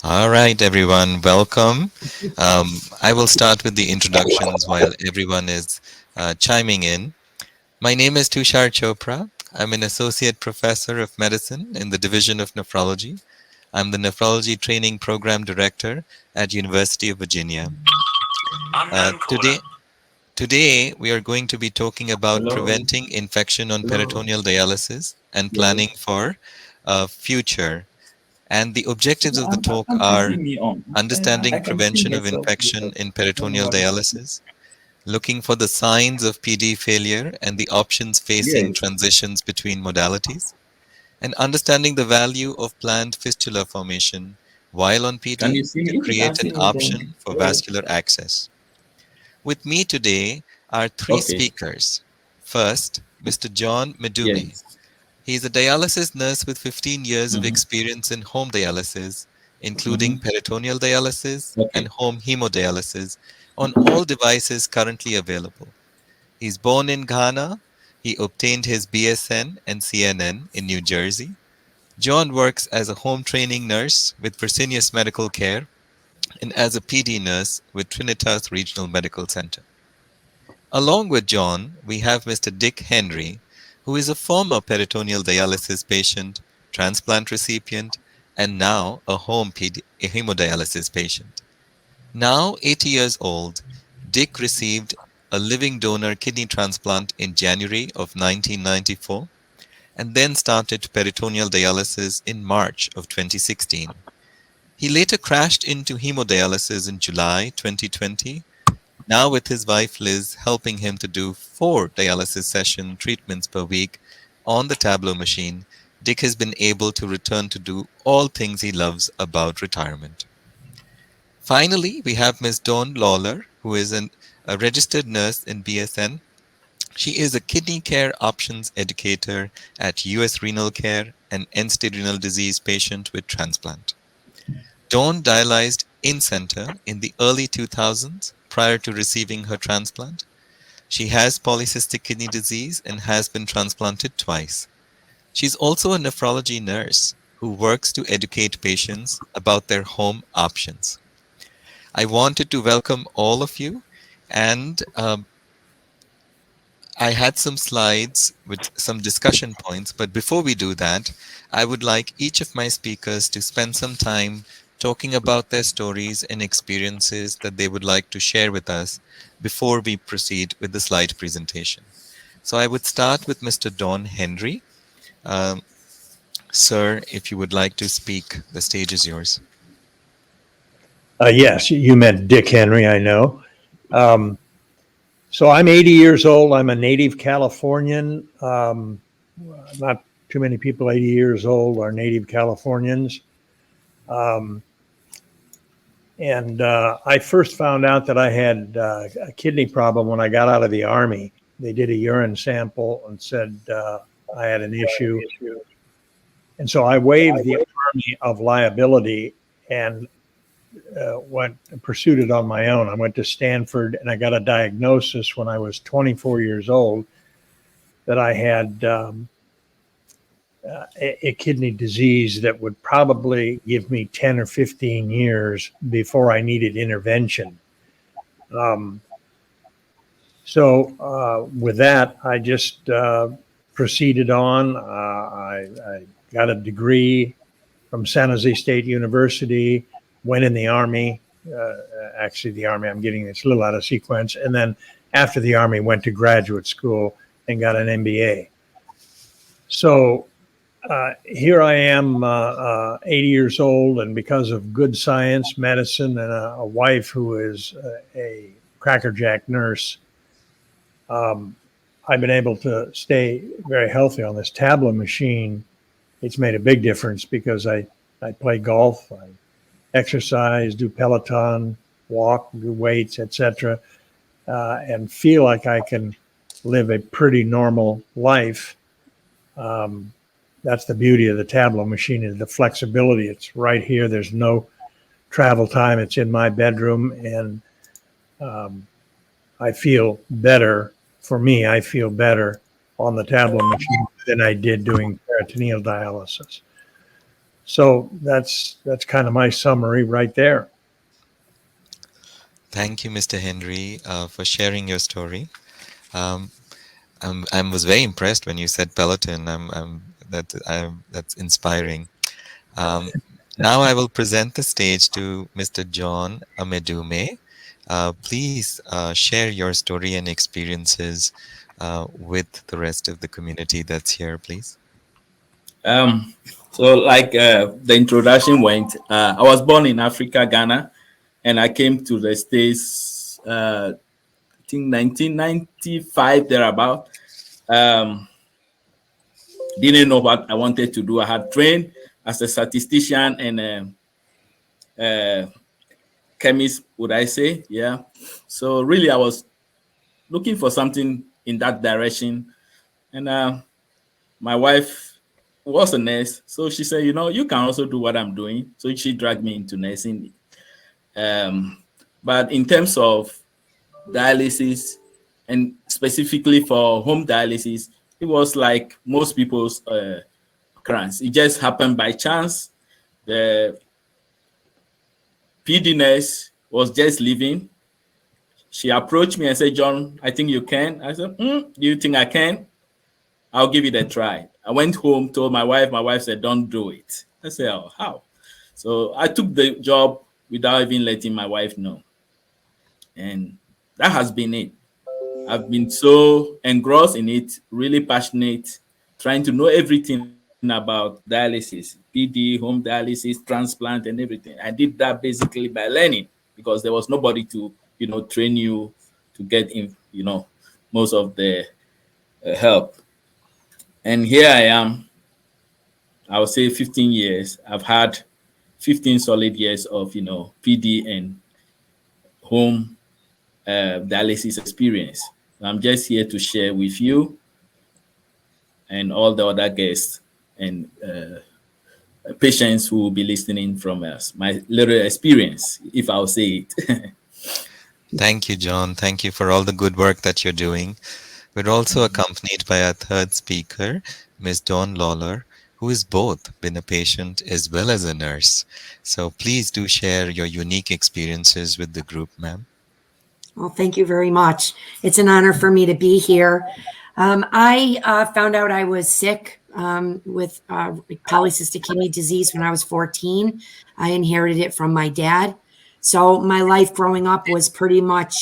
All right, everyone, welcome. I will start with the introductions while everyone is chiming in. My name is Tushar Chopra. I'm an associate professor of medicine in the Division of Nephrology. I'm the Nephrology Training Program Director at University of Virginia. Today, we are going to be talking about Hello, preventing infection on hello. peritoneal dialysis and planning Yes. for future. And the objectives of the talk I'm are putting me on. understanding I can see prevention of myself infection because in I don't know peritoneal what is. dialysis, looking for the signs of PD failure and the options facing Yes. transitions between modalities, and understanding the value of planned fistula formation while on Can you PD see to me? If you can create an see me, then option for hello. vascular access. With me today are three Okay. speakers. First, Mr. John Medumi. Yes. He is a dialysis nurse with 15 years of Mm-hmm. experience in home dialysis, including Mm-hmm. peritoneal dialysis and Okay. home hemodialysis on all devices currently available. He's born in Ghana. He obtained his BSN and CNN in New Jersey. John works as a home training nurse with Fresenius Medical Care and as a PD nurse with Trinitas Regional Medical Center. Along with John, we have Mr. Dick Henry, who is a former peritoneal dialysis patient, transplant recipient, and now a a hemodialysis patient. Now 80 years old, Dick received a living donor kidney transplant in January of 1994 and then started peritoneal dialysis in March of 2016. He later crashed into hemodialysis in July 2020, now with his wife Liz helping him to do 4 dialysis session treatments per week on the Tableau machine. Dick has been able to return to do all things he loves about retirement. Finally, we have Ms. Dawn Lawler, who is a registered nurse in BSN. She is a kidney care options educator at US Renal Care, an end-stage renal disease patient with transplant. Dawn dialyzed in-center in the early 2000s prior to receiving her transplant. She has polycystic kidney disease and has been transplanted twice. She's also a nephrology nurse who works to educate patients about their home options. I wanted to welcome all of you, and I had some slides with some discussion points, but before we do that, I would like each of my speakers to spend some time talking about their stories and experiences that they would like to share with us before we proceed with the slide presentation. So I would start with Mr. Don Henry. Um, Sir, if you would like to speak, the stage is yours. Yes, you meant Dick Henry, I know. Um, so I'm 80 years old. I'm a native Californian. Not too many people 80 years old are native Californians. Um, and I first found out that I had a kidney problem when I got out of the Army. They did a urine sample and said I had an issue. And so I waived the Army of liability and went and pursued it on my own. I went to Stanford and I got a diagnosis when I was 24 years old that I had a kidney disease that would probably give me 10 or 15 years before I needed intervention. Um, so with that, I just proceeded on. I got a degree from San Jose State University, went in the Army. Actually, the Army, I'm getting this a little out of sequence. And then after the Army, went to graduate school and got an MBA. So here I am, 80 years old, and because of good science, medicine, and a wife who is a crackerjack nurse, um, I've been able to stay very healthy on this Tableau machine. It's made a big difference because I play golf, I exercise, do Peloton, walk, do weights, etc., and feel like I can live a pretty normal life. Um, that's the beauty of the Tableau machine is the flexibility. It's right here. There's no travel time. It's in my bedroom, and I feel better. For me, I feel better on the Tableau machine than I did doing peritoneal dialysis. So that's kind of my summary right there. Thank you, Mr. Henry, for sharing your story. Um, I was very impressed when you said Peloton. That's inspiring. Um, Now I will present the stage to Mr. John Amedume. Please share your story and experiences with the rest of the community that's here, please. Um, so, like the introduction went, I was born in Africa, Ghana, and I came to the States, I think 1995, thereabout. Um, didn't know what I wanted to do. I had trained as a statistician and a chemist, would I say? Yeah. So, really, I was looking for something in that direction. And my wife was a nurse, so she said, you can also do what I'm doing. So she dragged me into nursing. But in terms of dialysis, and specifically for home dialysis, it was like most people's occurrence. It just happened by chance. The PD nurse was just leaving. She approached me and said, John, I think you can. I said, do you think I can? I'll give it a try. I went home, told my wife. My wife said, don't do it. I said, oh, how? So I took the job without even letting my wife know. And that has been it. I've been so engrossed in it, really passionate, trying to know everything about dialysis, PD, home dialysis, transplant, and everything. I did that basically by learning because there was nobody to, train you to get in, most of the help. And here I am, I would say 15 years. I've had 15 solid years of, PD and home dialysis experience. I'm just here to share with you and all the other guests and patients who will be listening from us, my little experience, if I'll say it. Thank you, John. Thank you for all the good work that you're doing. We're also accompanied by our third speaker, Ms. Dawn Lawler, who has both been a patient as well as a nurse. So please do share your unique experiences with the group, ma'am. Well, thank you very much. It's an honor for me to be here. I found out I was sick with polycystic kidney disease when I was 14. I inherited it from my dad. So my life growing up was pretty much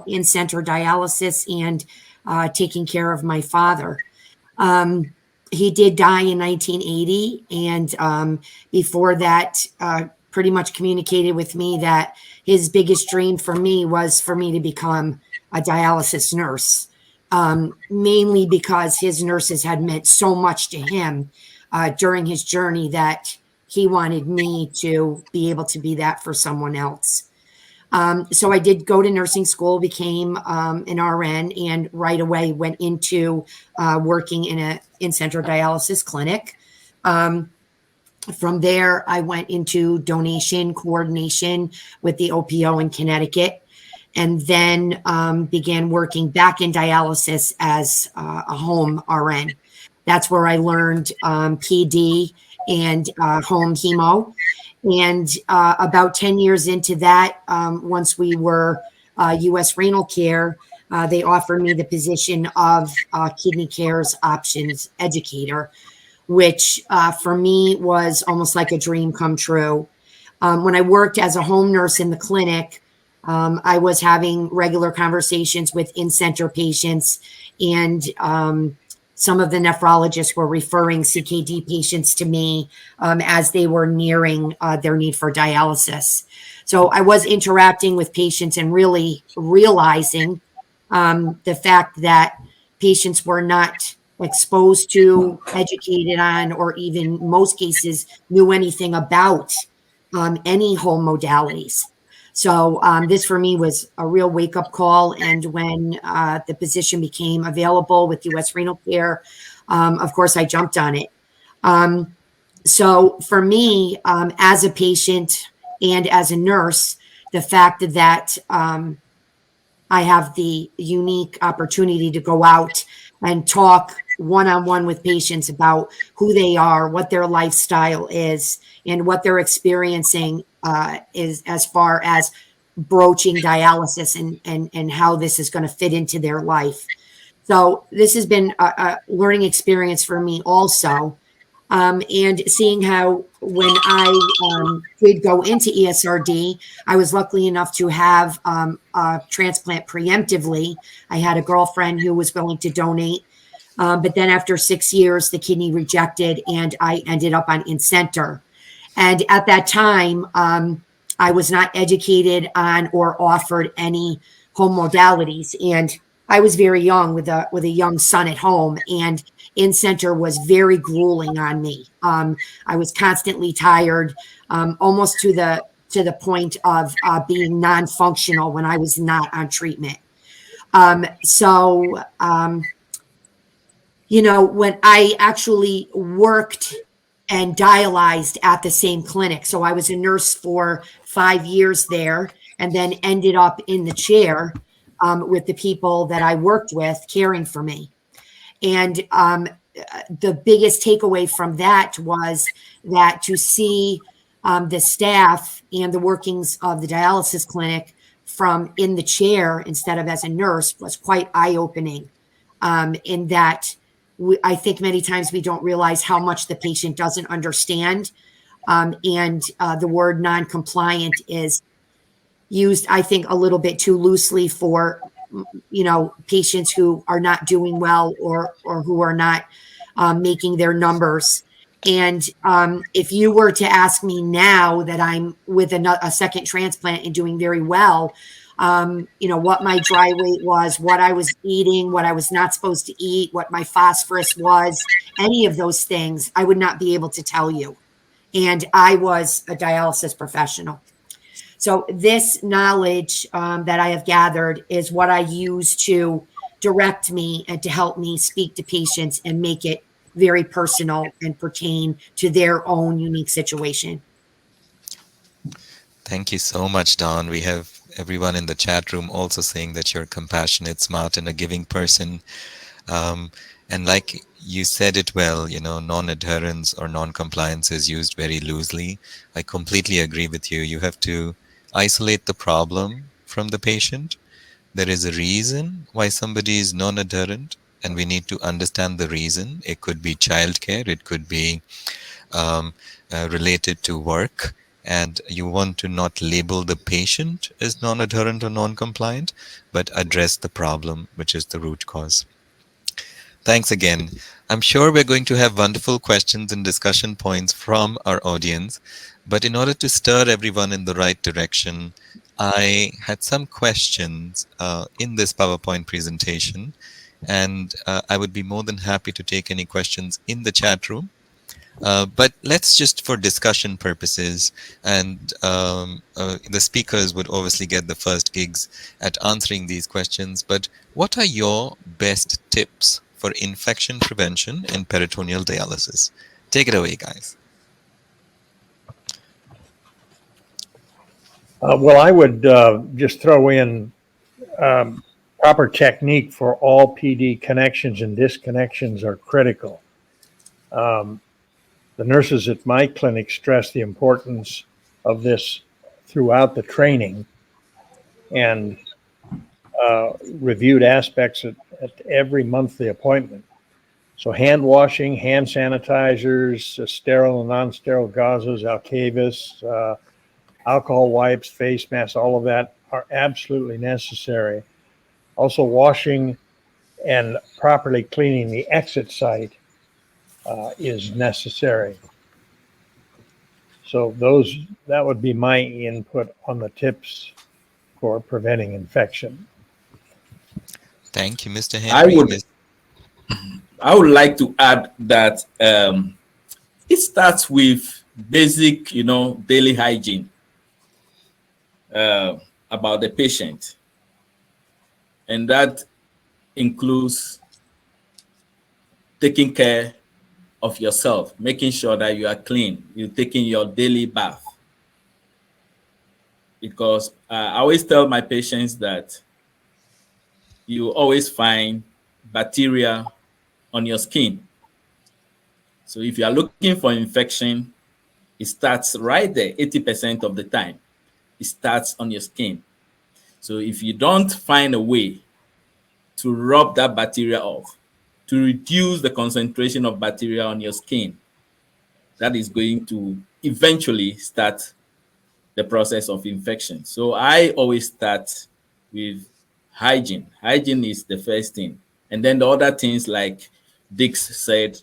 in-center dialysis and taking care of my father. He did die in 1980, and before that, pretty much communicated with me that his biggest dream for me was for me to become a dialysis nurse, mainly because his nurses had meant so much to him during his journey that he wanted me to be able to be that for someone else. So I did go to nursing school, became an RN, and right away went into working in an in-center dialysis clinic. From there, I went into donation coordination with the OPO in Connecticut, and then began working back in dialysis as a home RN. That's where I learned PD and home hemo. And about 10 years into that, once we were U.S. Renal Care, they offered me the position of Kidney Care's options educator, which for me was almost like a dream come true. When I worked as a home nurse in the clinic, I was having regular conversations with in-center patients, and some of the nephrologists were referring CKD patients to me as they were nearing their need for dialysis. So I was interacting with patients and really realizing the fact that patients were not exposed to, educated on, or even in most cases knew anything about any home modalities. So this for me was a real wake-up call. And when the position became available with U.S. Renal Care, of course, I jumped on it. So for me, as a patient and as a nurse, the fact that I have the unique opportunity to go out and talk one-on-one with patients about who they are, what their lifestyle is, and what they're experiencing is as far as broaching dialysis and how this is going to fit into their life. So this has been a learning experience for me also. And seeing how when I did go into ESRD, I was lucky enough to have a transplant preemptively. I had a girlfriend who was willing to donate. But then after 6 years, the kidney rejected and I ended up on in-center. And at that time, I was not educated on or offered any home modalities. And I was very young with a young son at home, and in-center was very grueling on me. I was constantly tired, almost to the point of being non-functional when I was not on treatment. When I actually worked and dialyzed at the same clinic. So I was a nurse for 5 years there and then ended up in the chair with the people that I worked with caring for me. And the biggest takeaway from that was that to see the staff and the workings of the dialysis clinic from in the chair instead of as a nurse was quite eye-opening, in that I think many times we don't realize how much the patient doesn't understand. And the word non-compliant is used, I think, a little bit too loosely for, patients who are not doing well or who are not making their numbers. And if you were to ask me now that I'm with a second transplant and doing very well, what my dry weight was, what I was eating, what I was not supposed to eat, what my phosphorus was, any of those things, I would not be able to tell you. And I was a dialysis professional. So this knowledge that I have gathered is what I use to direct me and to help me speak to patients and make it very personal and pertain to their own unique situation. Thank you so much, Don. We have everyone in the chat room also saying that you're compassionate, smart, and a giving person. And like you said it well, non-adherence or non-compliance is used very loosely. I completely agree with you. You have to isolate the problem from the patient. There is a reason why somebody is non-adherent, and we need to understand the reason. It could be childcare, it could be related to work, and you want to not label the patient as non-adherent or non-compliant, but address the problem, which is the root cause. Thanks again. I'm sure we're going to have wonderful questions and discussion points from our audience, but in order to stir everyone in the right direction, I had some questions in this PowerPoint presentation, and I would be more than happy to take any questions in the chat room. But let's just, for discussion purposes, and the speakers would obviously get the first gigs at answering these questions, but what are your best tips for infection prevention in peritoneal dialysis? Take it away, guys. Well, I would just throw in proper technique for all PD connections and disconnections are critical. The nurses at my clinic stress the importance of this throughout the training and reviewed aspects at every monthly appointment. So hand washing, hand sanitizers, sterile and non-sterile gauzes, AKF, alcohol wipes, face masks, all of that are absolutely necessary. Also washing and properly cleaning the exit site is necessary. So that would be my input on the tips for preventing infection. Thank you, Mr. Henry. I would like to add that it starts with basic, daily hygiene about the patient. And that includes taking care of yourself, making sure that you are clean, you're taking your daily bath. Because I always tell my patients that you always find bacteria on your skin. So if you are looking for infection, it starts right there 80% of the time. It starts on your skin. So if you don't find a way to rub that bacteria off, to reduce the concentration of bacteria on your skin, that is going to eventually start the process of infection. So I always start with hygiene. Hygiene is the first thing. And then the other things, like Dix said,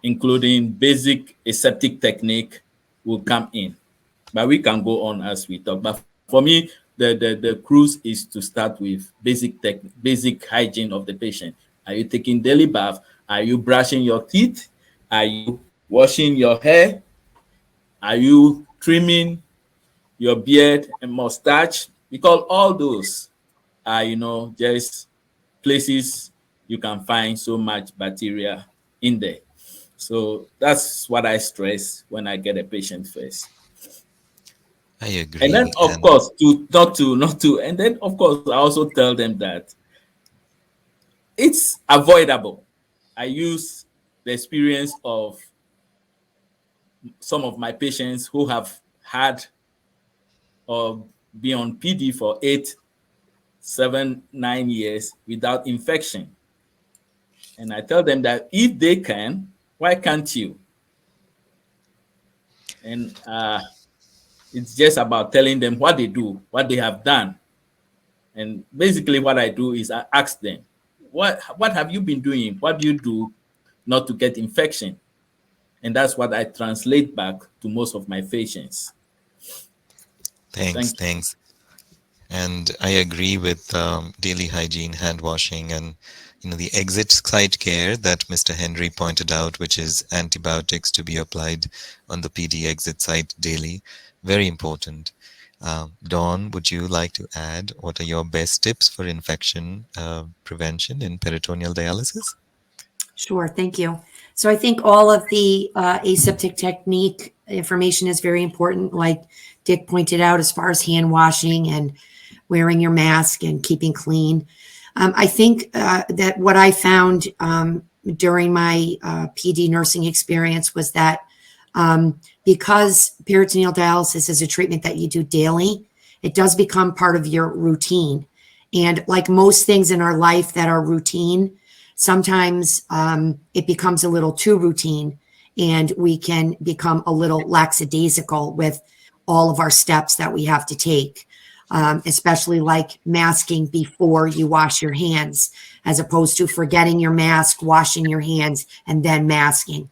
including basic aseptic technique, will come in. But we can go on as we talk. But for me, the cruise is to start with basic hygiene of the patient. Are you taking daily bath? Are you brushing your teeth? Are you washing your hair? Are you trimming your beard and mustache? Because all those are, just places you can find so much bacteria in there. So that's what I stress when I get a patient first. I And then, agree. of And course, and then, of course, I also tell them that it's avoidable. I use the experience of some of my patients who have had or been on PD for 8, 7, 9 years without infection. And I tell them that if they can, why can't you? And it's just about telling them what they do, what they have done. And basically what I do is I ask them, what have you been doing? What do you do not to get infection? And that's what I translate back to most of my patients. thanks, Thank you. thanks. And I agree with daily hygiene, hand washing, and the exit site care that Mr. Henry pointed out, which is antibiotics to be applied on the PD exit site daily. Very important. Dawn, would you like to add what are your best tips for infection prevention in peritoneal dialysis? Sure, thank you. So I think all of the aseptic technique information is very important, like Dick pointed out, as far as hand washing and wearing your mask and keeping clean. I think that what I found during my PD nursing experience was that because peritoneal dialysis is a treatment that you do daily, it does become part of your routine. And like most things in our life that are routine, sometimes it becomes a little too routine and we can become a little lackadaisical with all of our steps that we have to take, especially like masking before you wash your hands, as opposed to forgetting your mask, washing your hands, and then masking.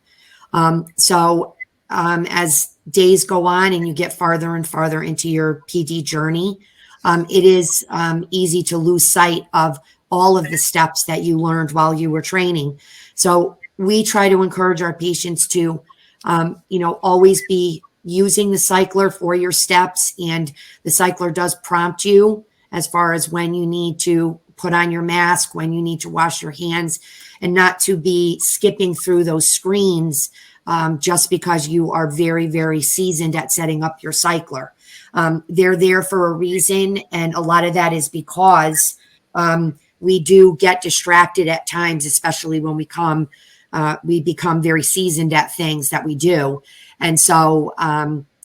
So as days go on and you get farther and farther into your PD journey, it is easy to lose sight of all of the steps that you learned while you were training. So we try to encourage our patients to, always be using the cycler for your steps. And the cycler does prompt you as far as when you need to put on your mask, when you need to wash your hands, and not to be skipping through those screens just because you are very, very seasoned at setting up your cycler. They're there for a reason. And a lot of that is because we do get distracted at times, especially when we become very seasoned at things that we do. And so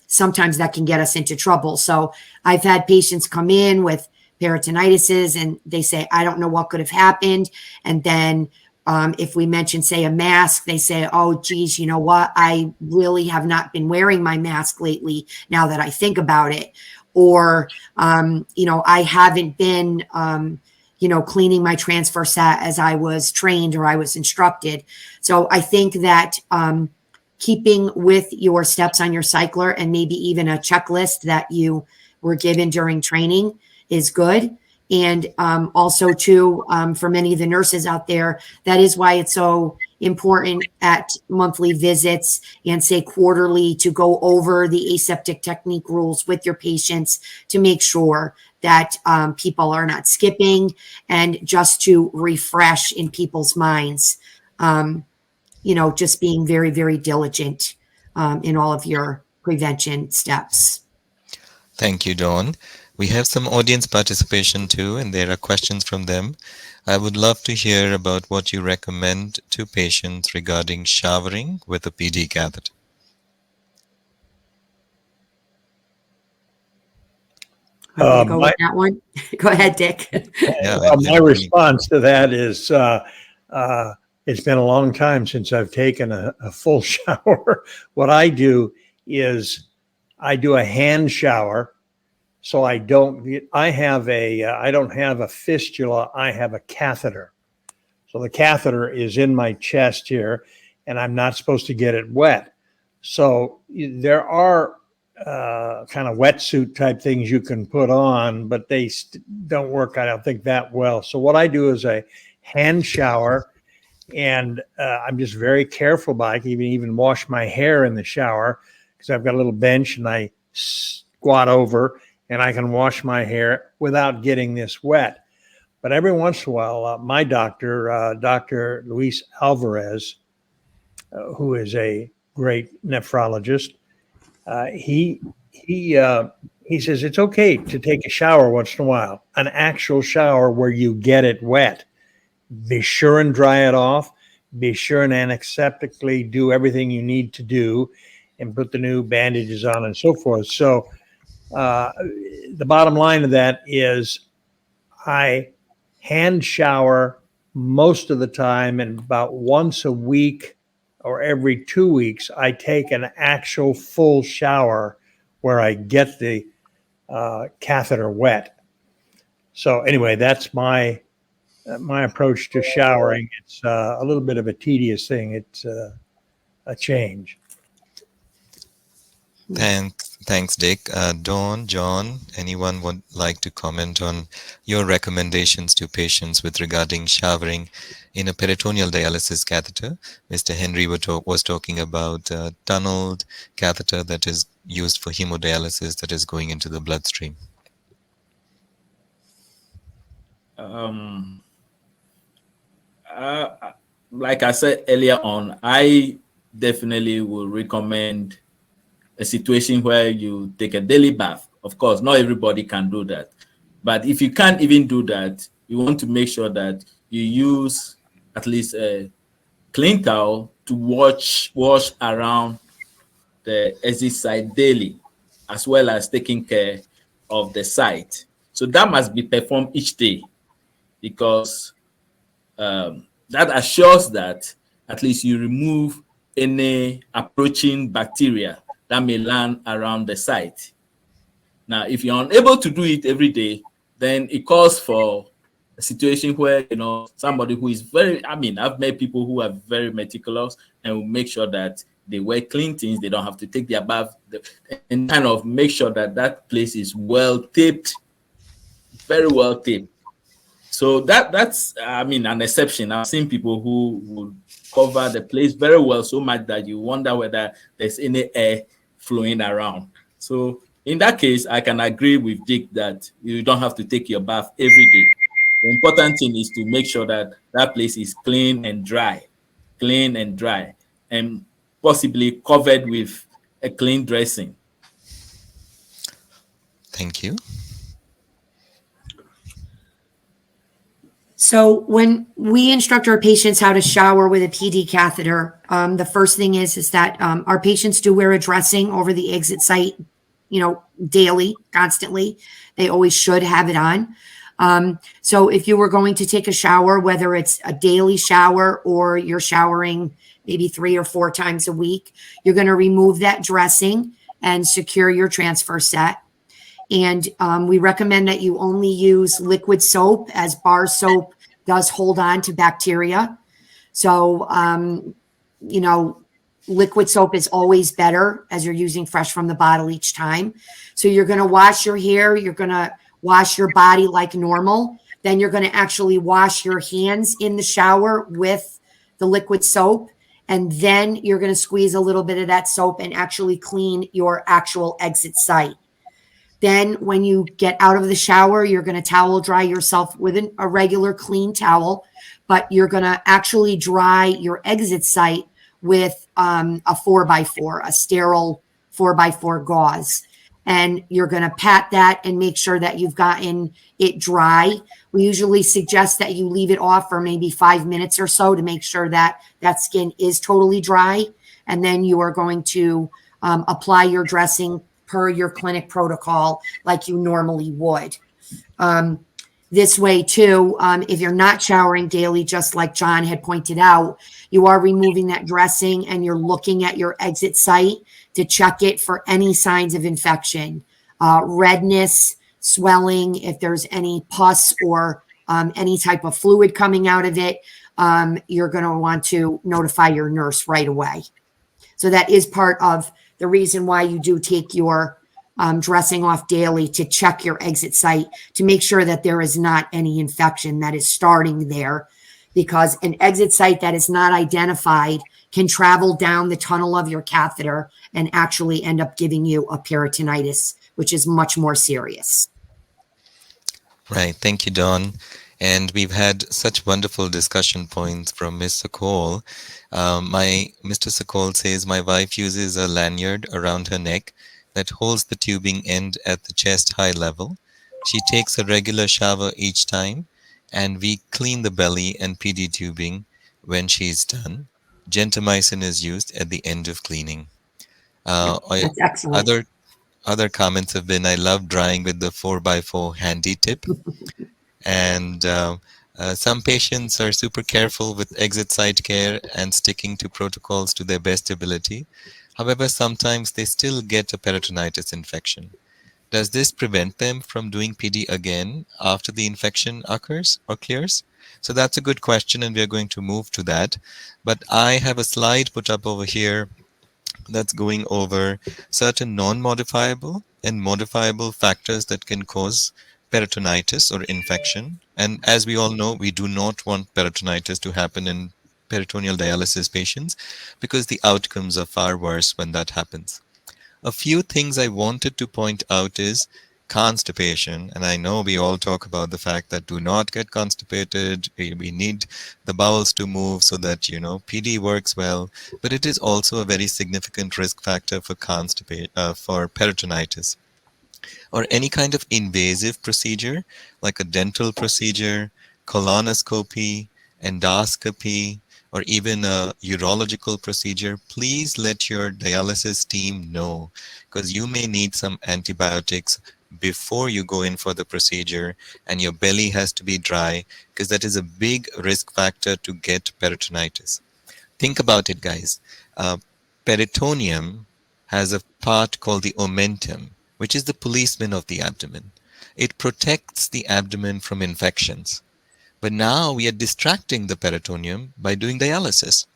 sometimes that can get us into trouble. So I've had patients come in with peritonitis and they say, I don't know what could have happened. And then if we mention, say, a mask, they say, oh, geez, you know what? I really have not been wearing my mask lately now that I think about it. Or, I haven't been, cleaning my transfer set as I was trained or I was instructed. So I think that keeping with your steps on your cycler and maybe even a checklist that you were given during training is good. And also, too, for many of the nurses out there, that is why it's so important at monthly visits and, say, quarterly to go over the aseptic technique rules with your patients to make sure that people are not skipping, and just to refresh in people's minds, just being very, very diligent in all of your prevention steps. Thank you, Dawn. We have some audience participation too, and there are questions from them. I would love to hear about what you recommend to patients regarding showering with a PD catheter. I'm going to go my, with that one. Go ahead, Dick. Yeah, my response to that is it's been a long time since I've taken a full shower. What I do is I do a hand shower. So I don't have I don't have a fistula, I have a catheter. So the catheter is in my chest here, and I'm not supposed to get it wet. So there are kind of wetsuit type things you can put on, but they don't work, I don't think, that well. So what I do is a hand shower, and I'm just very careful about it. I can even wash my hair in the shower because I've got a little bench and I squat over and I can wash my hair without getting this wet. But every once in a while, my doctor, Dr. Luis Alvarez, who is a great nephrologist, he says it's okay to take a shower once in a while, an actual shower where you get it wet. Be sure and dry it off. Be sure and antiseptically do everything you need to do and put the new bandages on and so forth. So the bottom line of that is I hand shower most of the time, and about once a week or every 2 weeks, I take an actual full shower where I get the catheter wet. So anyway, that's my approach to showering. It's a little bit of a tedious thing. It's a change. Thanks, Dick. Dawn, John, anyone would like to comment on your recommendations to patients with regarding showering in a peritoneal dialysis catheter? Mr. Henry was talking about a tunneled catheter that is used for hemodialysis that is going into the bloodstream. Like I said earlier on, I definitely will recommend a situation where you take a daily bath. Of course, not everybody can do that. But if you can't even do that, you want to make sure that you use at least a clean towel to wash around the exit site daily, as well as taking care of the site. So that must be performed each day, because that assures that at least you remove any approaching bacteria that may land around the site. Now, if you're unable to do it every day, then it calls for a situation where, somebody who is I've met people who are very meticulous and will make sure that they wear clean things, they don't have to take their bath, and kind of make sure that that place is well taped, very well taped. So that's an exception. I've seen people who would cover the place very well, so much that you wonder whether there's any air flowing around. So in that case, I can agree with Dick that you don't have to take your bath every day. The important thing is to make sure that that place is clean and dry, and possibly covered with a clean dressing. Thank you. So when we instruct our patients how to shower with a PD catheter, the first thing is that our patients do wear a dressing over the exit site, daily, constantly. They always should have it on. So if you were going to take a shower, whether it's a daily shower or you're showering maybe 3 or 4 times a week, you're going to remove that dressing and secure your transfer set. And we recommend that you only use liquid soap, as bar soap does hold on to bacteria. So, liquid soap is always better, as you're using fresh from the bottle each time. So you're going to wash your hair. You're going to wash your body like normal. Then you're going to actually wash your hands in the shower with the liquid soap. And then you're going to squeeze a little bit of that soap and actually clean your actual exit site. Then when you get out of the shower, you're going to towel dry yourself with a regular clean towel, but you're going to actually dry your exit site with a 4x4, a sterile 4x4 gauze. and you're going to pat that and make sure that you've gotten it dry. We usually suggest that you leave it off for maybe 5 minutes or so to make sure that that skin is totally dry. And then you are going to apply your dressing per your clinic protocol like you normally would. This way too, if you're not showering daily, just like John had pointed out, you are removing that dressing and you're looking at your exit site to check it for any signs of infection, redness, swelling, if there's any pus or any type of fluid coming out of it, you're going to want to notify your nurse right away. So that is part of the reason why you do take your dressing off daily, to check your exit site to make sure that there is not any infection that is starting there, because an exit site that is not identified can travel down the tunnel of your catheter and actually end up giving you a peritonitis, which is much more serious. Right. Thank you, Dawn. And we've had such wonderful discussion points from Ms. Sokol. Mr. Sokol says, my wife uses a lanyard around her neck that holds the tubing end at the chest high level. She takes a regular shower each time, and we clean the belly and PD tubing when she's done. Gentamicin is used at the end of cleaning. That's excellent. Other comments have been, I love drying with the 4x4 handy tip. And some patients are super careful with exit site care and sticking to protocols to their best ability. However, sometimes they still get a peritonitis infection. Does this prevent them from doing PD again after the infection occurs or clears? So that's a good question, and we're going to move to that. But I have a slide put up over here that's going over certain non-modifiable and modifiable factors that can cause peritonitis or infection. And as we all know, we do not want peritonitis to happen in peritoneal dialysis patients because the outcomes are far worse when that happens. A few things I wanted to point out is constipation. And I know we all talk about the fact that do not get constipated. We need the bowels to move so that, PD works well. But it is also a very significant risk factor for for peritonitis. Or any kind of invasive procedure, like a dental procedure, colonoscopy, endoscopy, or even a urological procedure, please let your dialysis team know, because you may need some antibiotics before you go in for the procedure, and your belly has to be dry, because that is a big risk factor to get peritonitis. Think about it, guys. Peritoneum has a part called the omentum, which is the policeman of the abdomen. It protects the abdomen from infections. But now we are distracting the peritoneum by doing dialysis.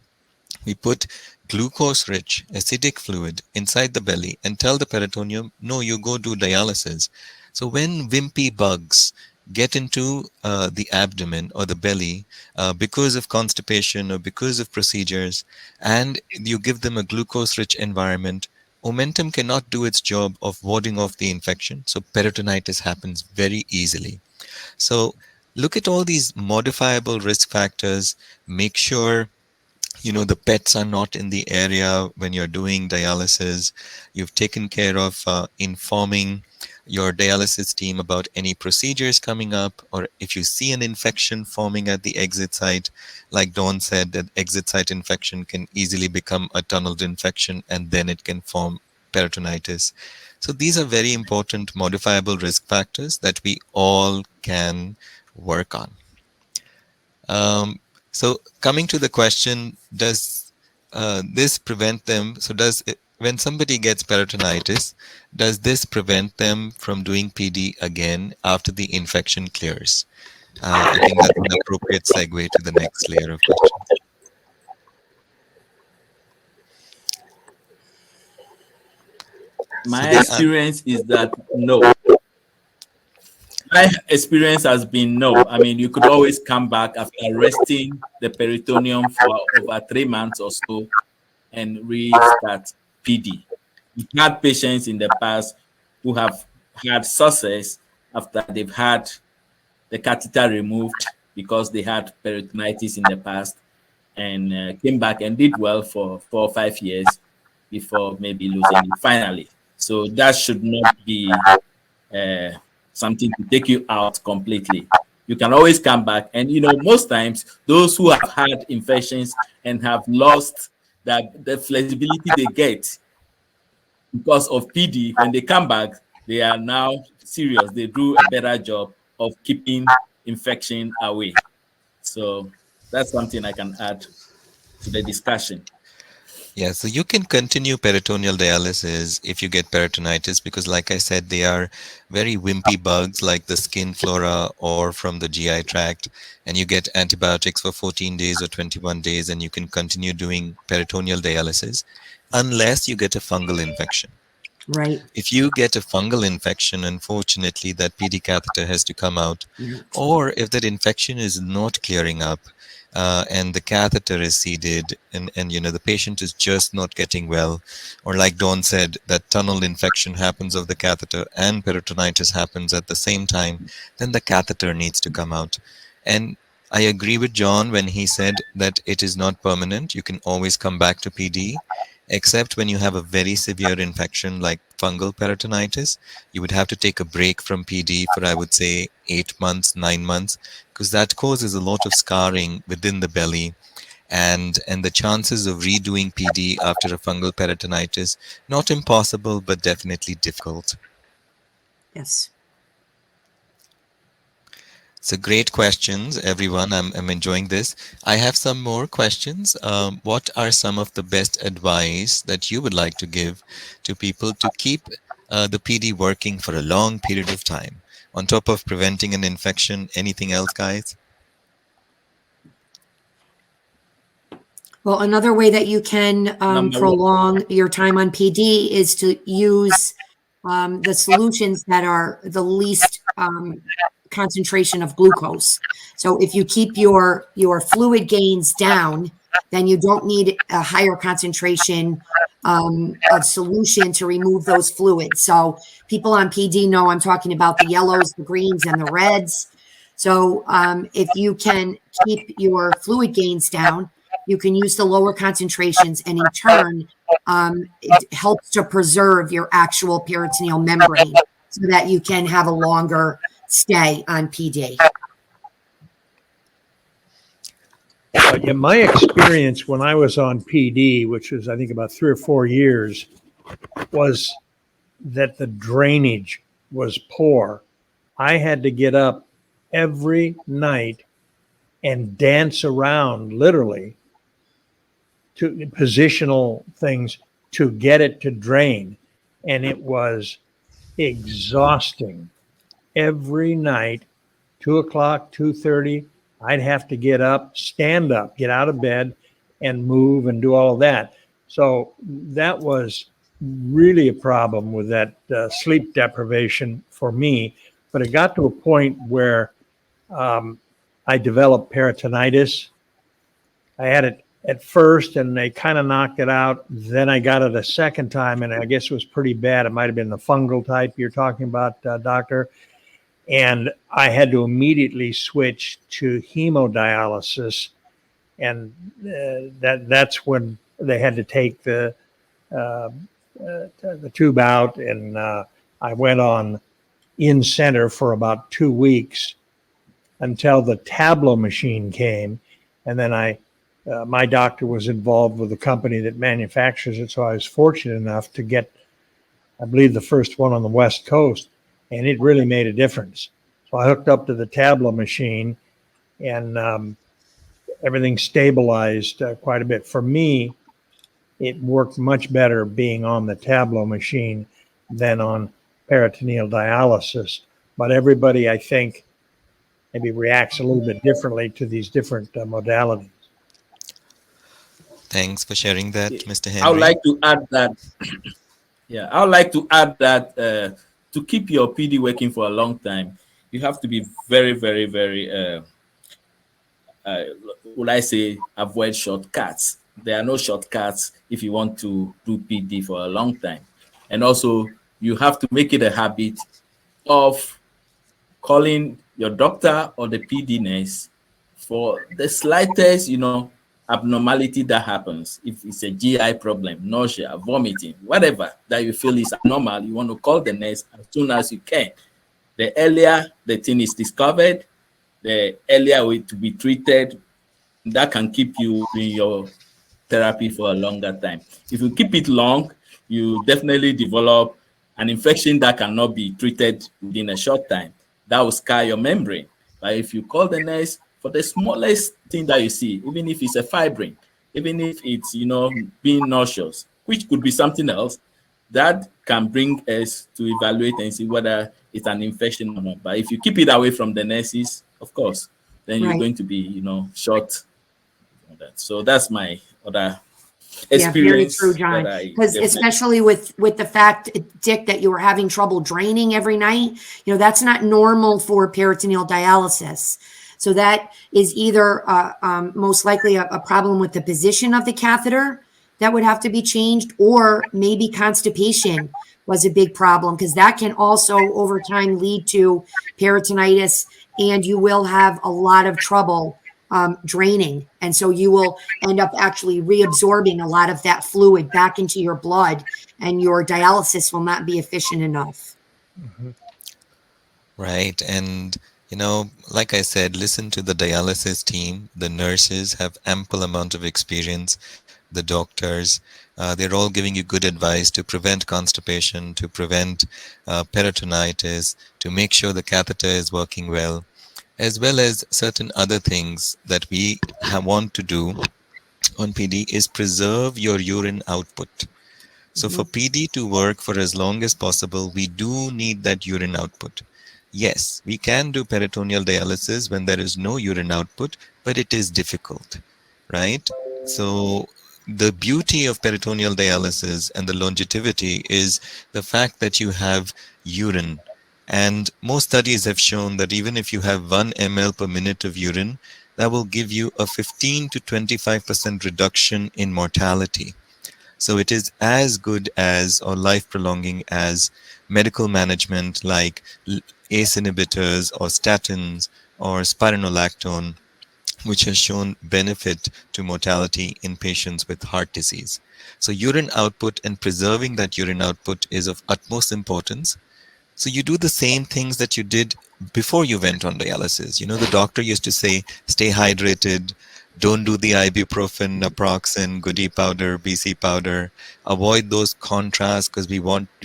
We put glucose-rich acidic fluid inside the belly and tell the peritoneum, no, you go do dialysis. So when wimpy bugs get into the abdomen or the belly because of constipation or because of procedures, and you give them a glucose-rich environment, omentum cannot do its job of warding off the infection, so peritonitis happens very easily. So look at all these modifiable risk factors. Make sure the pets are not in the area when you're doing dialysis. You've taken care of informing your dialysis team about any procedures coming up, or if you see an infection forming at the exit site, like Dawn said, that exit site infection can easily become a tunneled infection and then it can form peritonitis. So these are very important modifiable risk factors that we all can work on. So coming to the question, does this prevent them? So when somebody gets peritonitis, does this prevent them from doing PD again after the infection clears? I think that's an appropriate segue to the next layer of questions. My experience is that no. My experience has been no. I mean, you could always come back after resting the peritoneum for over 3 months or so and restart PD. We've had patients in the past who have had success after they've had the catheter removed because they had peritonitis in the past and came back and did well for 4 or 5 years before maybe losing it finally. So that should not be something to take you out completely. You can always come back. And, most times those who have had infections and have lost the flexibility they get because of PD, when they come back, they are now serious. They do a better job of keeping infection away. So that's something I can add to the discussion. Yeah, so you can continue peritoneal dialysis if you get peritonitis because, like I said, they are very wimpy bugs like the skin flora or from the GI tract, and you get antibiotics for 14 days or 21 days, and you can continue doing peritoneal dialysis unless you get a fungal infection. Right. If you get a fungal infection, unfortunately, that PD catheter has to come out. Right. Or if that infection is not clearing up and the catheter is seeded and the patient is just not getting well, or like Dawn said, that tunnel infection happens of the catheter and peritonitis happens at the same time, then the catheter needs to come out. And I agree with John when he said that it is not permanent. You can always come back to PD, except when you have a very severe infection like fungal peritonitis. You would have to take a break from PD for, I would say, 8 months, 9 months, because that causes a lot of scarring within the belly. And the chances of redoing PD after a fungal peritonitis, not impossible, but definitely difficult. Yes. So great questions, everyone. I'm enjoying this. I have some more questions. What are some of the best advice that you would like to give to people to keep the PD working for a long period of time? On top of preventing an infection, anything else, guys? Well, another way that you can Number one. prolong your time on PD is to use the solutions that are the least concentration of glucose. So if you keep your fluid gains down, then you don't need a higher concentration of solution to remove those fluids. So people on PD know I'm talking about the yellows, the greens, and the reds. So if you can keep your fluid gains down, you can use the lower concentrations, and in turn, it helps to preserve your actual peritoneal membrane so that you can have a longer stay on PD. In my experience when I was on PD, which was I think about 3 or 4 years, was that the drainage was poor. I had to get up every night and dance around, literally, to positional things to get it to drain. And it was exhausting. Every night, 2 o'clock, 2:30, I'd have to get up, stand up, get out of bed and move and do all of that. So that was really a problem with that sleep deprivation for me. But it got to a point where I developed peritonitis. I had it at first and they kind of knocked it out. Then I got it a second time and I guess it was pretty bad. It might have been the fungal type you're talking about, doctor. And I had to immediately switch to hemodialysis. And that's when they had to take the tube out. And I went on in center for about 2 weeks until the Tablo machine came. And then my doctor was involved with the company that manufactures it. So I was fortunate enough to get, I believe, the first one on the West Coast, and it really made a difference. So I hooked up to the Tablo machine and everything stabilized quite a bit. For me, it worked much better being on the Tablo machine than on peritoneal dialysis. But everybody, I think, maybe reacts a little bit differently to these different modalities. Thanks for sharing that, Mr. Henry. I would like to add that. Yeah, I would like to add that to keep your PD working for a long time, you have to be very, very, very, would I say, avoid shortcuts. There are no shortcuts if you want to do PD for a long time. And also, you have to make it a habit of calling your doctor or the PD nurse for the slightest, abnormality that happens, if it's a GI problem, nausea, vomiting, whatever that you feel is abnormal, you want to call the nurse as soon as you can. The earlier the thing is discovered, the earlier it to be treated. That can keep you in your therapy for a longer time. If you keep it long, you definitely develop an infection that cannot be treated within a short time. That will scar your membrane. But if you call the nurse for the smallest thing that you see, even if it's a fibrin, even if it's, being nauseous, which could be something else, that can bring us to evaluate and see whether it's an infection or not. But if you keep it away from the nurses, of course, then you're Right. going to be, short on that. So that's my other Yeah, very experience true, that John. I Because definitely. especially with the fact, Dick, that you were having trouble draining every night, that's not normal for peritoneal dialysis. So that is either most likely a problem with the position of the catheter that would have to be changed, or maybe constipation was a big problem, because that can also over time lead to peritonitis, and you will have a lot of trouble draining. And so you will end up actually reabsorbing a lot of that fluid back into your blood, and your dialysis will not be efficient enough. Right. And, like I said, listen to the dialysis team. The nurses have ample amount of experience. The doctors, they're all giving you good advice to prevent constipation, to prevent peritonitis, to make sure the catheter is working well, as well as certain other things that we want to do on PD is preserve your urine output. So for PD to work for as long as possible, we do need that urine output. Yes, we can do peritoneal dialysis when there is no urine output, but it is difficult, right? So the beauty of peritoneal dialysis and the longevity is the fact that you have urine. And most studies have shown that even if you have 1 ml per minute of urine, that will give you a 15 to 25% reduction in mortality. So it is as good as or life prolonging as medical management like ACE inhibitors or statins or spironolactone, which has shown benefit to mortality in patients with heart disease. So urine output and preserving that urine output is of utmost importance. So you do the same things that you did before you went on dialysis. The doctor used to say, stay hydrated, don't do the ibuprofen, naproxen, goody powder, BC powder, avoid those contrasts because we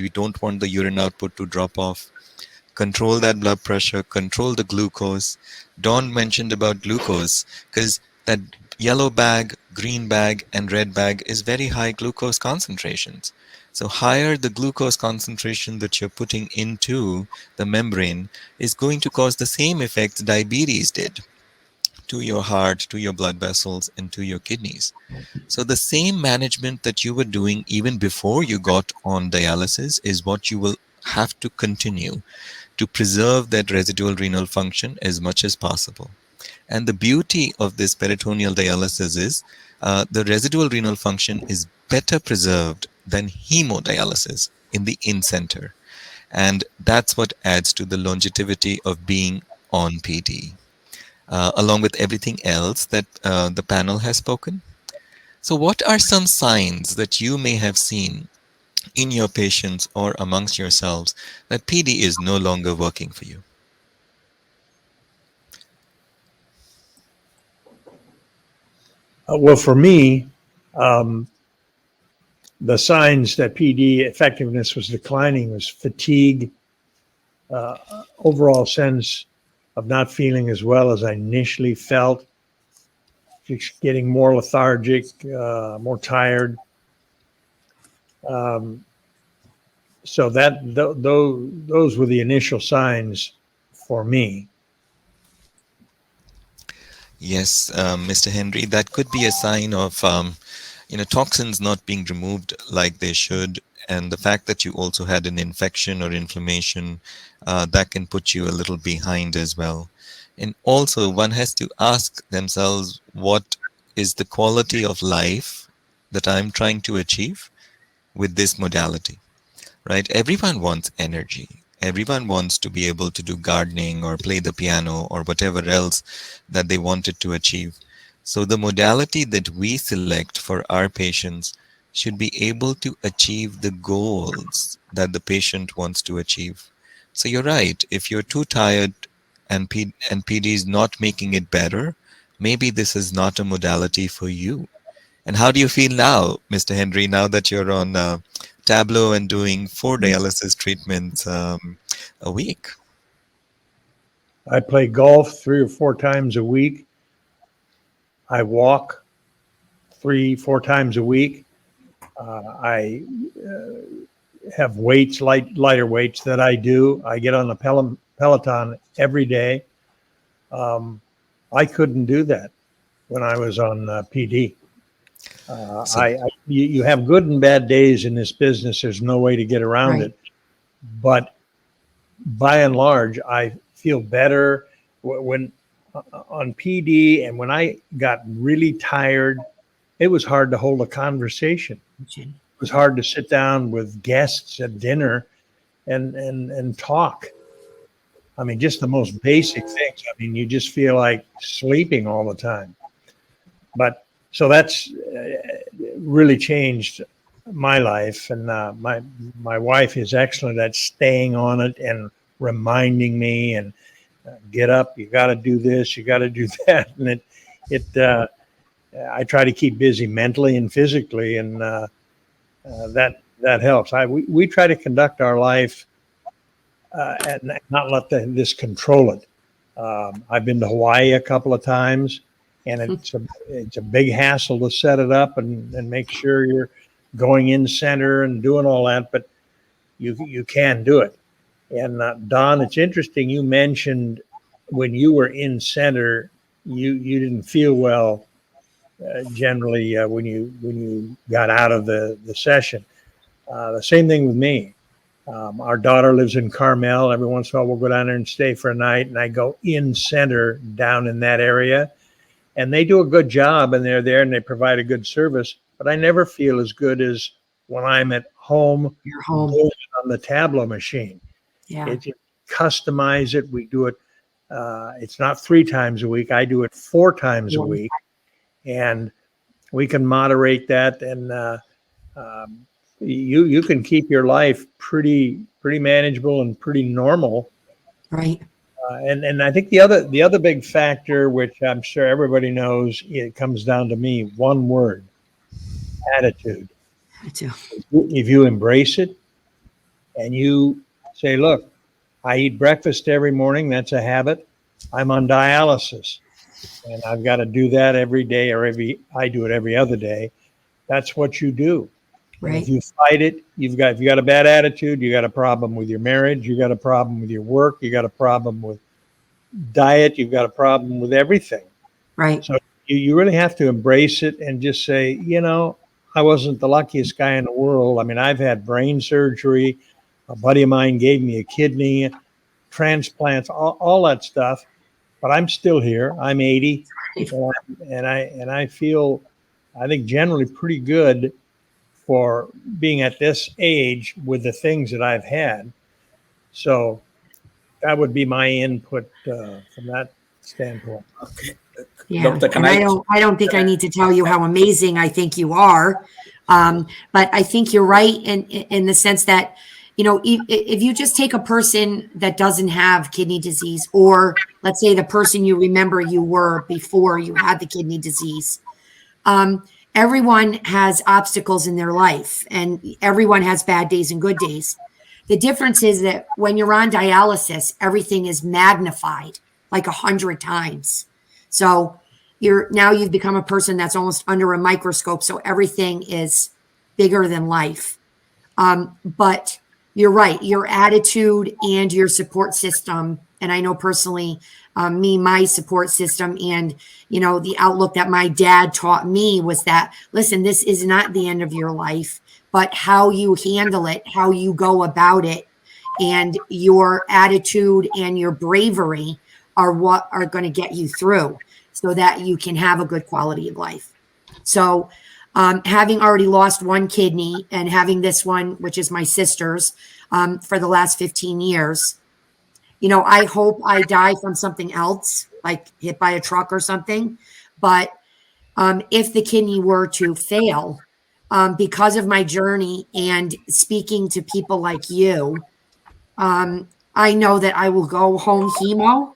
don't want the urine output to drop off. Control that blood pressure, control the glucose. Dawn mentioned about glucose because that yellow bag, green bag, and red bag is very high glucose concentrations. So higher the glucose concentration that you're putting into the membrane is going to cause the same effects diabetes did to your heart, to your blood vessels, and to your kidneys. So the same management that you were doing even before you got on dialysis is what you will have to continue to preserve that residual renal function as much as possible. And the beauty of this peritoneal dialysis is the residual renal function is better preserved than hemodialysis in the in-center. And that's what adds to the longevity of being on PD, along with everything else that the panel has spoken. So what are some signs that you may have seen in your patients or amongst yourselves that PD is no longer working for you? Well, for me, um, the signs that PD effectiveness was declining was fatigue, overall sense of not feeling as well as I initially felt, just getting more lethargic, more tired. Um, so those were the initial signs for me. Yes, Mr. Henry, that could be a sign of toxins not being removed like they should, and the fact that you also had an infection or inflammation that can put you a little behind as well. And also, one has to ask themselves, what is the quality of life that I'm trying to achieve with this modality? Right? Everyone wants energy. Everyone wants to be able to do gardening or play the piano or whatever else that they wanted to achieve. So the modality that we select for our patients should be able to achieve the goals that the patient wants to achieve. So you're right. If you're too tired and PD is not making it better, maybe this is not a modality for you. And how do you feel now, Mr. Henry, now that you're on Tableau and doing 4 dialysis treatments a week? I play golf 3 or 4 times a week. I walk 3, 4 times a week. I have weights, lighter weights that I do. I get on the Peloton every day. I couldn't do that when I was on PD. You have good and bad days in this business. There's no way to get around Right. it. But by and large, I feel better when on PD, and when I got really tired, it was hard to hold a conversation. It was hard to sit down with guests at dinner and talk. I mean, just the most basic things. I mean, you just feel like sleeping all the time. But so that's really changed my life, and my wife is excellent at staying on it and reminding me and get up. You got to do this. You got to do that, and I try to keep busy mentally and physically, and that helps. We try to conduct our life and not let this control it. I've been to Hawaii a couple of times, and it's a big hassle to set it up and make sure you're going in center and doing all that, but you can do it. And Don, it's interesting you mentioned when you were in center, you didn't feel well generally when you got out of the session. The same thing with me. Our daughter lives in Carmel. Every once in a while, we'll go down there and stay for a night, and I go in center down in that area, and they do a good job, and they're there and they provide a good service. But I never feel as good as when I'm at home, You're home. on the Tableau machine. Yeah. Customize it. We do it. It's not 3 times a week. I do it 4 times a week, and we can moderate that, and you can keep your life pretty manageable and pretty normal. Right. And I think the other big factor, which I'm sure everybody knows, it comes down to me, one word: attitude. I do. If you embrace it and you say, look, I eat breakfast every morning, that's a habit. I'm on dialysis, and I've got to do that every day, I do it every other day. That's what you do. Right. And if you fight it, if you got a bad attitude, you got a problem with your marriage, you got a problem with your work, you got a problem with diet, you've got a problem with everything. Right. So you really have to embrace it and just say, I wasn't the luckiest guy in the world. I mean, I've had brain surgery. A buddy of mine gave me a kidney, transplants, all that stuff. But I'm still here. I'm 80, and I feel, I think, generally pretty good for being at this age with the things that I've had. So that would be my input from that standpoint. Okay. Yeah. Doctor, And I don't think I need to tell you how amazing I think you are. But I think you're right in the sense that, if you just take a person that doesn't have kidney disease, or let's say the person you remember you were before you had the kidney disease, everyone has obstacles in their life, and everyone has bad days and good days. The difference is that when you're on dialysis, everything is magnified like 100 times. So you've become a person that's almost under a microscope. So everything is bigger than life. But you're right. Your attitude and your support system. And I know personally, my support system and, the outlook that my dad taught me was that, listen, this is not the end of your life, but how you handle it, how you go about it, and your attitude and your bravery are what are going to get you through so that you can have a good quality of life. So having already lost one kidney and having this one, which is my sister's, for the last 15 years, I hope I die from something else, like hit by a truck or something. But if the kidney were to fail, because of my journey and speaking to people like you, I know that I will go home hemo,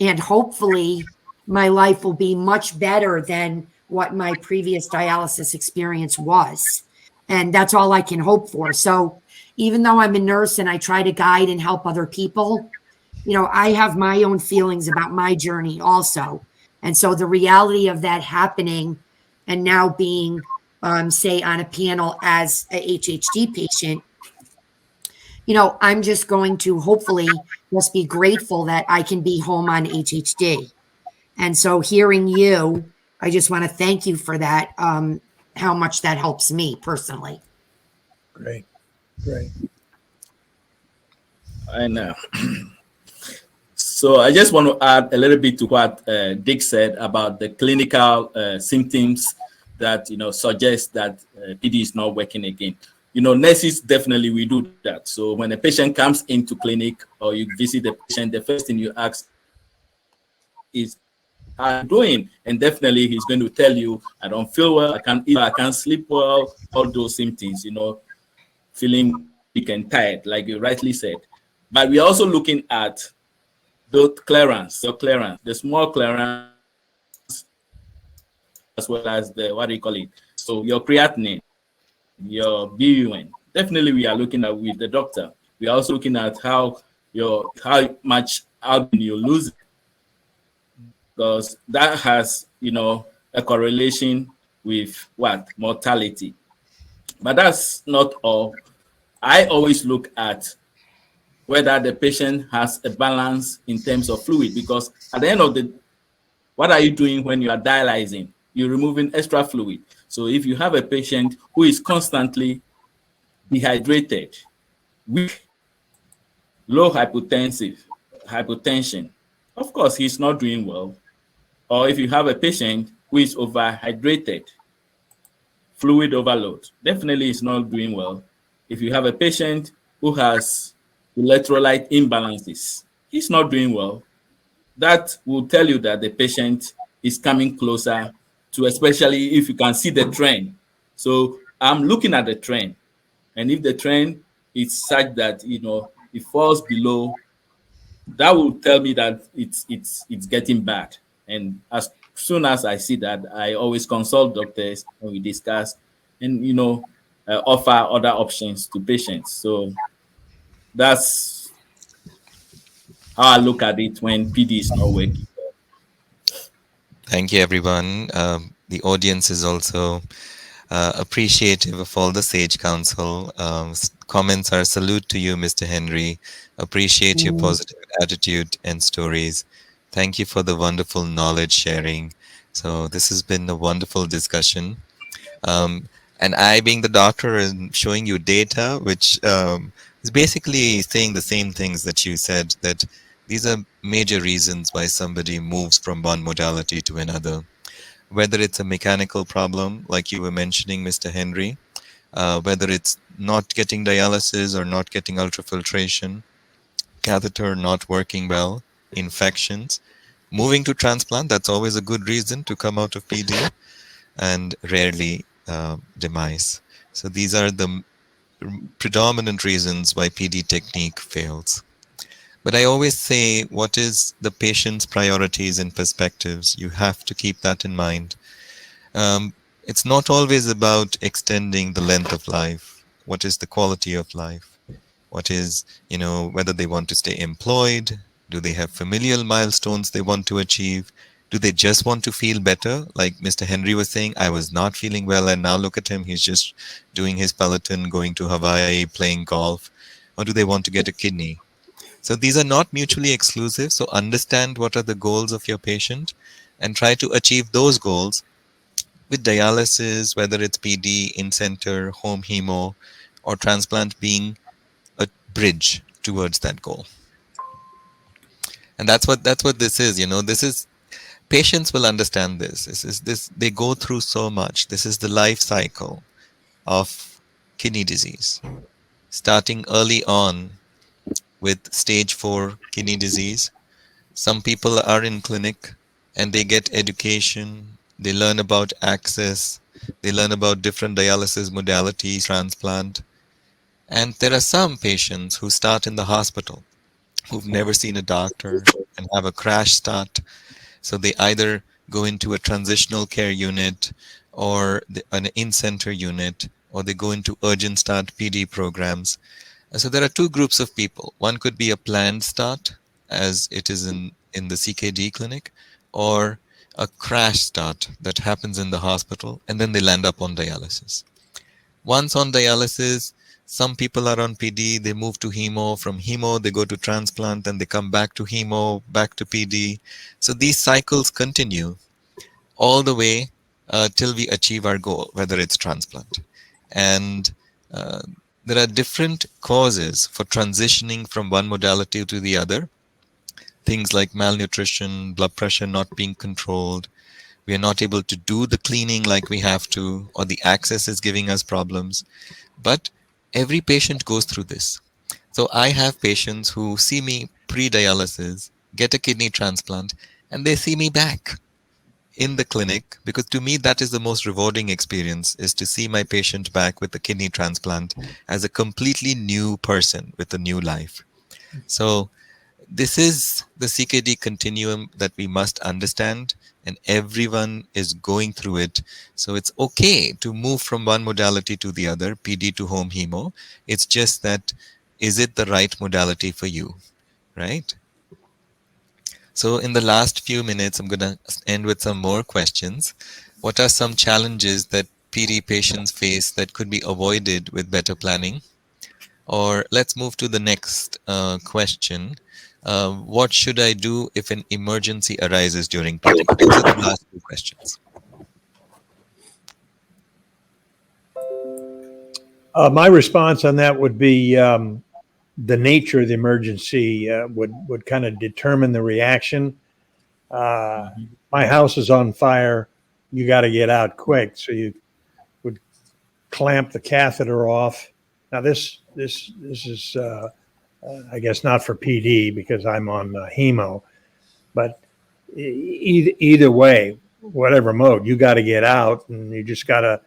and hopefully my life will be much better than what my previous dialysis experience was. And that's all I can hope for. So even though I'm a nurse and I try to guide and help other people, I have my own feelings about my journey also. And so the reality of that happening and now being, say, on a panel as a HHD patient, I'm just going to hopefully just be grateful that I can be home on HHD. And so hearing you, I just want to thank you for that, how much that helps me personally. Great. Great. And so I just want to add a little bit to what Dick said about the clinical symptoms that suggest that PD is not working again. Nurses definitely we do that. So when a patient comes into clinic or you visit the patient, the first thing you ask is, "How are you doing?" And definitely he's going to tell you, "I don't feel well. I can't sleep well." All those symptoms, feeling weak and tired, like you rightly said. But we're also looking at the clearance, the small clearance, as well as the, what do you call it? So your creatinine, your BUN. Definitely we are looking at with the doctor. We are also looking at how much albumin you lose, because that has a correlation with what? Mortality. But that's not all. I always look at whether the patient has a balance in terms of fluid, because at the end of the, what are you doing when you are dialyzing? You're removing extra fluid. So if you have a patient who is constantly dehydrated, weak, low hypotension, of course he's not doing well. Or if you have a patient who is overhydrated, fluid overload, definitely is not doing well. If you have a patient who has electrolyte imbalances, he's not doing well. That will tell you that the patient is coming closer to, especially if you can see the trend. So I'm looking at the trend, and if the trend is such that it falls below, that will tell me that it's getting bad. And as soon as I see that, I always consult doctors and we discuss and offer other options to patients. So that's how I look at it when PD is not working. Thank you, everyone. The audience is also appreciative of all the sage counsel. Comments are salute to you, Mr. Henry. Appreciate your positive attitude and stories. Thank you for the wonderful knowledge sharing. So this has been a wonderful discussion. And I, being the doctor, and showing you data, which is basically saying the same things that you said, that these are major reasons why somebody moves from one modality to another. Whether it's a mechanical problem, like you were mentioning, Mr. Henry, whether it's not getting dialysis or not getting ultrafiltration, catheter not working well, infections, moving to transplant, that's always a good reason to come out of PD, and rarely demise. So these are the predominant reasons why PD technique fails. But I always say, what is the patient's priorities and perspectives? You have to keep that in mind. It's not always about extending the length of life. What is the quality of life? What is, whether they want to stay employed? Do they have familial milestones they want to achieve? Do they just want to feel better? Like Mr. Henry was saying, I was not feeling well, and now look at him. He's just doing his Peloton, going to Hawaii, playing golf. Or do they want to get a kidney? So these are not mutually exclusive. So understand what are the goals of your patient and try to achieve those goals with dialysis, whether it's PD, in-center, home hemo, or transplant being a bridge towards that goal. And that's what this is. This is, patients will understand this. This they go through so much. This is the life cycle of kidney disease, starting early on with stage 4 kidney disease. Some people are in clinic and they get education They learn about access. They learn about different dialysis modalities, transplant. And there are some patients who start in the hospital who've never seen a doctor and have a crash start. So they either go into a transitional care unit or an in-center unit, or they go into urgent start PD programs. So there are two groups of people. One could be a planned start, as it is in the CKD clinic, or a crash start that happens in the hospital, and then they land up on dialysis. Once on dialysis, some people are on PD, they move to hemo. From hemo, they go to transplant, then they come back to hemo, back to PD. So these cycles continue all the way till we achieve our goal, whether it's transplant. And uh, there are different causes for transitioning from one modality to the other. Things like malnutrition, blood pressure not being controlled, we are not able to do the cleaning like we have to, or the access is giving us problems. But every patient goes through this. So I have patients who see me pre-dialysis, get a kidney transplant, and they see me back in the clinic, because to me that is the most rewarding experience, is to see my patient back with a kidney transplant as a completely new person with a new life. So this is the CKD continuum that we must understand, and everyone is going through it. So it's okay to move from one modality to the other, PD to home hemo. It's just that, is it the right modality for you, right? So in the last few minutes, I'm going to end with some more questions. What are some challenges that PD patients face that could be avoided with better planning? Or let's move to the next question. What should I do if an emergency arises during PD? Those are the last two questions. My response on that would be the nature of the emergency would kind of determine the reaction. My house is on fire. You got to get out quick. So you would clamp the catheter off. Now this is I guess not for PD because I'm on hemo, but either way, whatever mode, you got to get out, and you just got to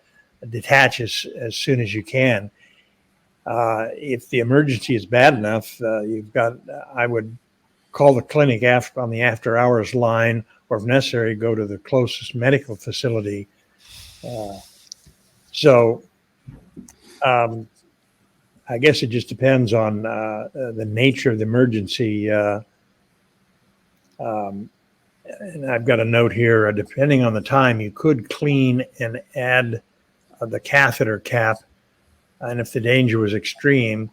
detach as soon as you can. If the emergency is bad enough, I would call the clinic on the after hours line, or if necessary, go to the closest medical facility. So I guess it just depends on the nature of the emergency. And I've got a note here, depending on the time, you could clean and add the catheter cap. And if the danger was extreme,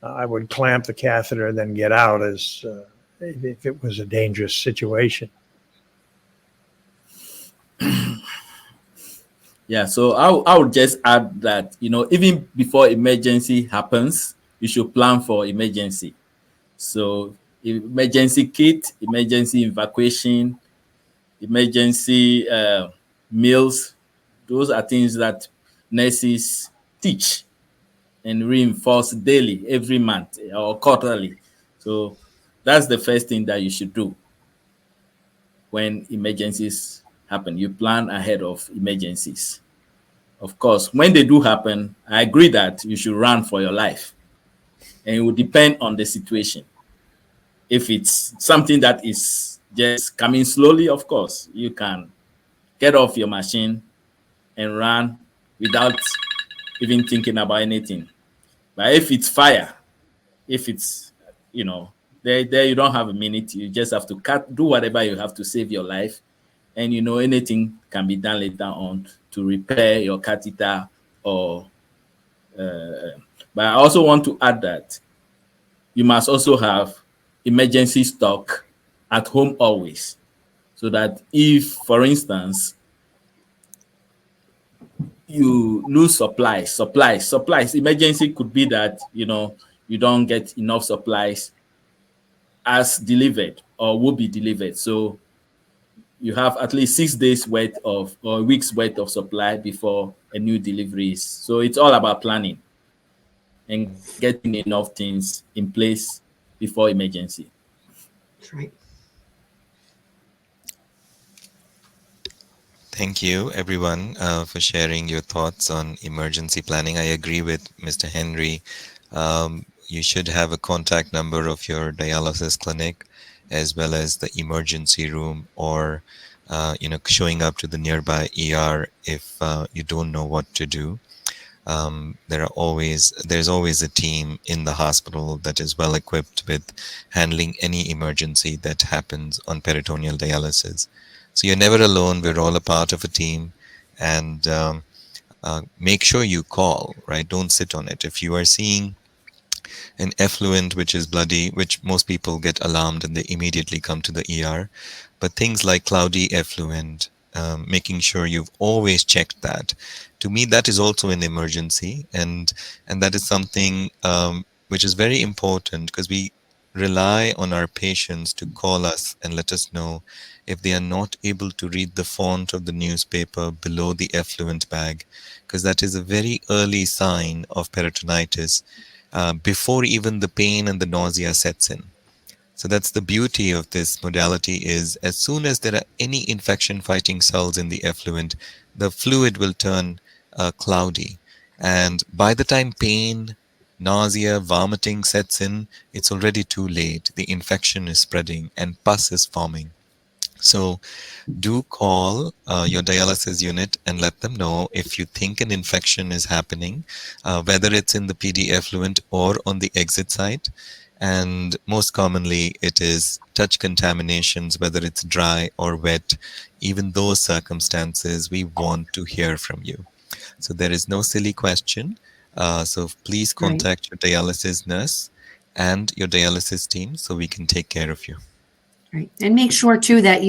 I would clamp the catheter and then get out if it was a dangerous situation. Yeah, so I would just add that, even before emergency happens, you should plan for emergency. So emergency kit, emergency evacuation, emergency meals, those are things that nurses teach and reinforce daily, every month or quarterly. So that's the first thing that you should do when emergencies happen. You plan ahead of emergencies. Of course, when they do happen, I agree that you should run for your life. And it will depend on the situation. If it's something that is just coming slowly, of course, you can get off your machine and run without even thinking about anything. But if it's fire, if it's, there you don't have a minute. You just have to do whatever you have to save your life. And, anything can be done later on to repair your catheter or but I also want to add that you must also have emergency stock at home always, so that if, for instance, you lose supplies, emergency could be that, you don't get enough supplies as delivered or will be delivered. So you have at least 6 days worth of or weeks worth of supply before a new delivery is. So it's all about planning and getting enough things in place before emergency. That's right. Thank you, everyone, for sharing your thoughts on emergency planning. I agree with Mr. Henry. You should have a contact number of your dialysis clinic, as well as the emergency room, or showing up to the nearby ER if you don't know what to do. There's always a team in the hospital that is well equipped with handling any emergency that happens on peritoneal dialysis. So you're never alone. We're all a part of a team, and make sure you call. Right? Don't sit on it. If you are seeing an effluent which is bloody, which most people get alarmed and they immediately come to the ER. But things like cloudy effluent, making sure you've always checked that. To me, that is also an emergency, and that is something which is very important because we rely on our patients to call us and let us know if they are not able to read the font of the newspaper below the effluent bag, because that is a very early sign of peritonitis before even the pain and the nausea sets in. So that's the beauty of this modality is as soon as there are any infection fighting cells in the effluent, the fluid will turn cloudy. And by the time pain, nausea, vomiting sets in, it's already too late. The infection is spreading and pus is forming. So do call your dialysis unit and let them know if you think an infection is happening, whether it's in the PD effluent or on the exit site. And most commonly, it is touch contaminations, whether it's dry or wet. Even those circumstances, we want to hear from you. So there is no silly question. So please Right. contact your dialysis nurse and your dialysis team so we can take care of you. Right. And make sure too that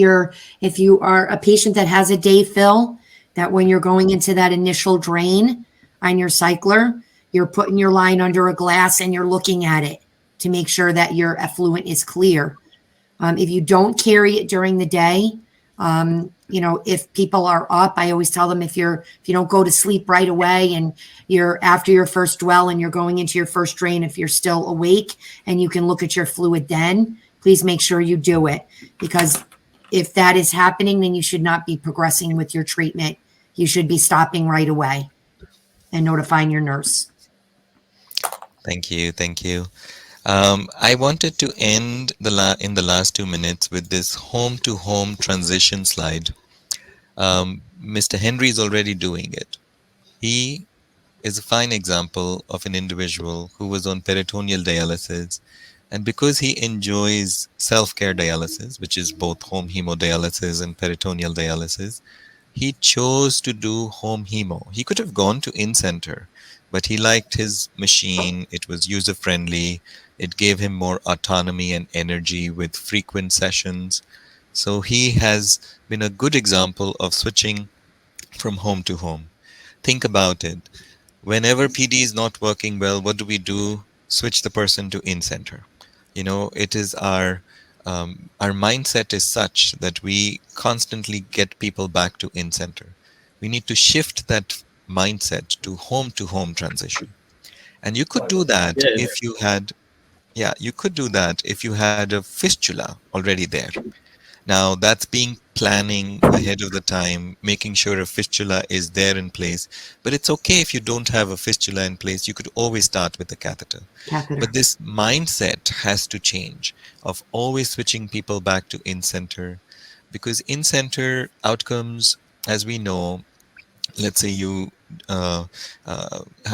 if you are a patient that has a day fill, that when you're going into that initial drain on your cycler, you're putting your line under a glass and you're looking at it to make sure that your effluent is clear. If you don't carry it during the day, if people are up, I always tell them if you don't go to sleep right away and you're after your first dwell and you're going into your first drain, if you're still awake and you can look at your fluid then, please make sure you do it, because if that is happening, then you should not be progressing with your treatment. You should be stopping right away and notifying your nurse. Thank you. Thank you. I wanted to end in the last 2 minutes with this home-to-home transition slide. Mr. Henry is already doing it. He is a fine example of an individual who was on peritoneal dialysis, and because he enjoys self-care dialysis, which is both home hemodialysis and peritoneal dialysis, he chose to do home hemo. He could have gone to in-center, but he liked his machine. It was user-friendly. It gave him more autonomy and energy with frequent sessions. So he has been a good example of switching from home to home. Think about it. Whenever PD is not working well, what do? Switch the person to in-center. It is our mindset is such that we constantly get people back to in-center. We need to shift that mindset to home transition. And you could do that Yes. if you had, you could do that if you had a fistula already there. Now that's planning ahead of the time, making sure a fistula is there in place. But it's okay if you don't have a fistula in place. You could always start with a catheter. Catheter. But this mindset has to change of always switching people back to in-center, because in-center outcomes, as we know, let's say you are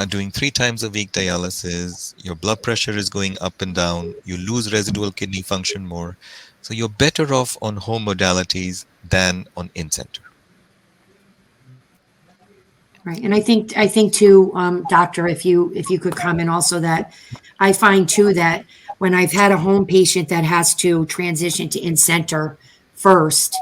doing 3 times a week dialysis, your blood pressure is going up and down, you lose residual kidney function more. So you're better off on home modalities than on in-center. Right. And I think too, doctor, if you could comment also that I find too that when I've had a home patient that has to transition to in-center first,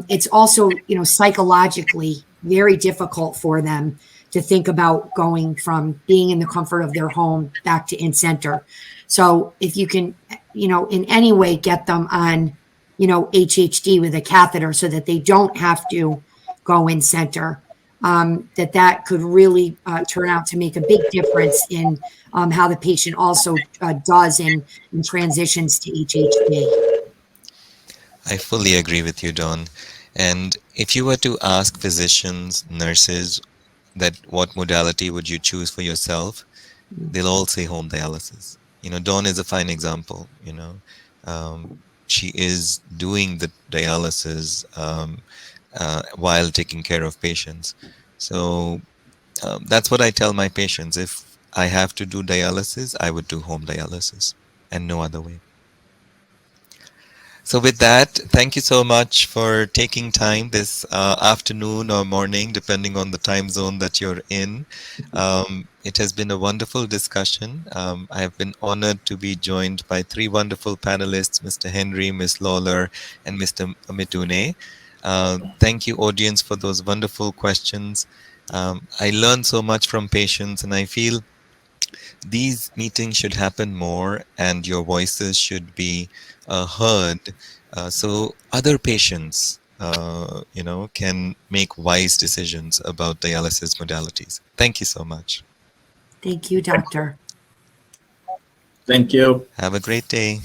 it's also, psychologically very difficult for them to think about going from being in the comfort of their home back to in-center. So if you can, in any way get them on, HHD with a catheter so that they don't have to go in-center, that could really turn out to make a big difference in how the patient also does in transitions to HHD. I fully agree with you, Dawn. And if you were to ask physicians, nurses, that what modality would you choose for yourself, they'll all say home dialysis. Dawn is a fine example. She is doing the dialysis while taking care of patients. So that's what I tell my patients. If I have to do dialysis, I would do home dialysis and no other way. So, with that, thank you so much for taking time this afternoon or morning, depending on the time zone that you're in. It has been a wonderful discussion. I have been honored to be joined by three wonderful panelists, Mr. Henry, Ms. Lawler, and Mr. Mitune. Thank you, audience, for those wonderful questions. I learned so much from patients, and I feel these meetings should happen more and your voices should be heard, so other patients can make wise decisions about dialysis modalities. Thank you so much. Thank you, doctor. Thank you. Have a great day.